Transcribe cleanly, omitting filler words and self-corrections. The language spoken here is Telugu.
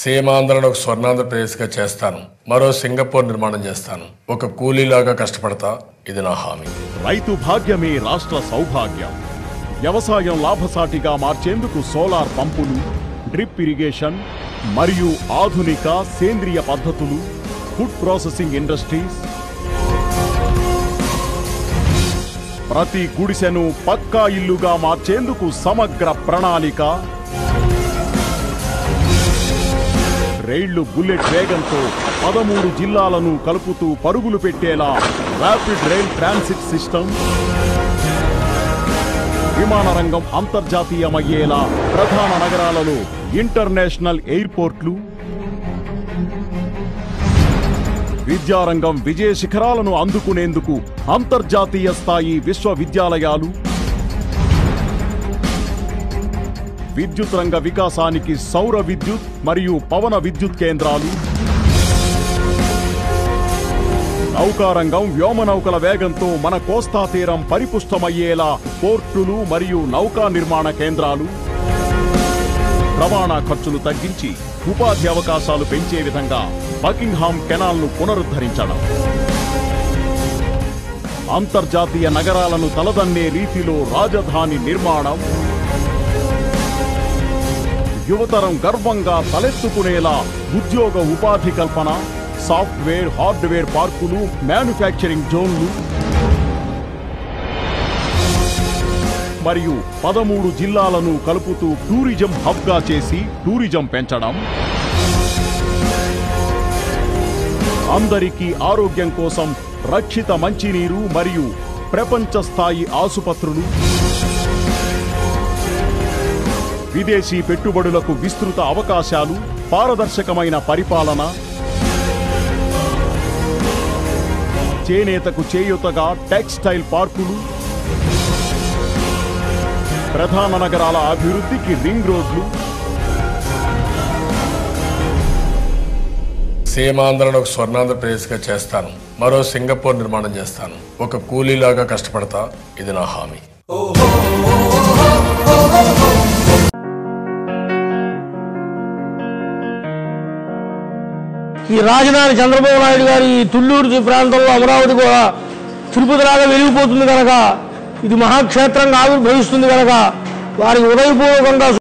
సీమాంధ్రను ఒక స్వర్ణాంధ్రప్రదేశ్గా చేస్తాను. మరో సింగపూర్ నిర్మాణం చేస్తాను. ఒక కూలీలాగా కష్టపడతా. ఇది నా హామీ. రైతు భాగ్యమే రాష్ట్ర సౌభాగ్యం. వ్యవసాయం లాభసాటిగా మార్చేందుకు సోలార్ పంపులు, డ్రిప్ ఇరిగేషన్ మరియు ఆధునిక సేంద్రియ పద్ధతులు, ఫుడ్ ప్రాసెసింగ్ ఇండస్ట్రీస్, ప్రతి గుడిసెను పక్కా ఇల్లుగా మార్చేందుకు సమగ్ర ప్రణాళిక, రైళ్లు బుల్లెట్ వేగంతో 13 జిల్లాలను కలుపుతూ పరుగులు పెట్టేలా ర్యాపిడ్ రైల్ ట్రాన్సిట్ సిస్టమ్, విమాన రంగం అంతర్జాతీయమయ్యేలా ప్రధాన నగరాలలో ఇంటర్నేషనల్ ఎయిర్పోర్ట్లు, విద్యారంగం విజయ శిఖరాలను అందుకునేందుకు అంతర్జాతీయ స్థాయి విశ్వవిద్యాలయాలు, విద్యుత్ రంగ వికాసానికి సౌర విద్యుత్ మరియు పవన విద్యుత్ కేంద్రాలు, నౌకారంగం వ్యోమనౌకల వేగంతో మన కోస్తా తీరం పరిపుష్టమయ్యేలా పోర్టులు మరియు నౌకా నిర్మాణ కేంద్రాలు, రవాణా ఖర్చులు తగ్గించి ఉపాధి అవకాశాలు పెంచే విధంగా బకింగ్హామ్ కెనాల్ను పునరుద్ధరించడం, అంతర్జాతీయ నగరాలను తలదన్నే రీతిలో రాజధాని నిర్మాణం, యువతరం గర్వంగా తలెత్తుకునేలా ఉద్యోగ ఉపాధి కల్పన, సాఫ్ట్వేర్ హార్డ్వేర్ పార్కులు, మ్యానుఫ్యాక్చరింగ్ జోన్లు మరియు 13 జిల్లాలను కలుపుతూ టూరిజం హబ్గా చేసి టూరిజం పెంచడం, అందరికీ ఆరోగ్యం కోసం రక్షిత మంచినీరు మరియు ప్రపంచ స్థాయి ఆసుపత్రులు, విదేశీ పెట్టుబడులకు విస్తృత అవకాశాలు, పారదర్శకమైన పరిపాలన, చేనేతకు చేయూతగా టెక్స్టైల్ పార్కులు, ప్రధాన నగరాల అభివృద్ధికి రింగ్ రోడ్లు, సీమాంధ్రను ఒక స్వర్ణాంధ్రప్రదేశ్గా చేస్తాను. మరో సింగపూర్ నిర్మాణం చేస్తాను. ఒక కూలీలాగా కష్టపడతా. ఇది నా హామీ. ఈ రాజధాని చంద్రబాబు నాయుడు గారి ఈ తుళ్ళూరు ప్రాంతంలో అమరావతి కూడా తిరుపతిలాగా వెలిగిపోతుంది కనుక, ఇది మహాక్షేత్రంగా ఆవిర్భవిస్తుంది కనుక వారికి ఉదయపూర్వకంగా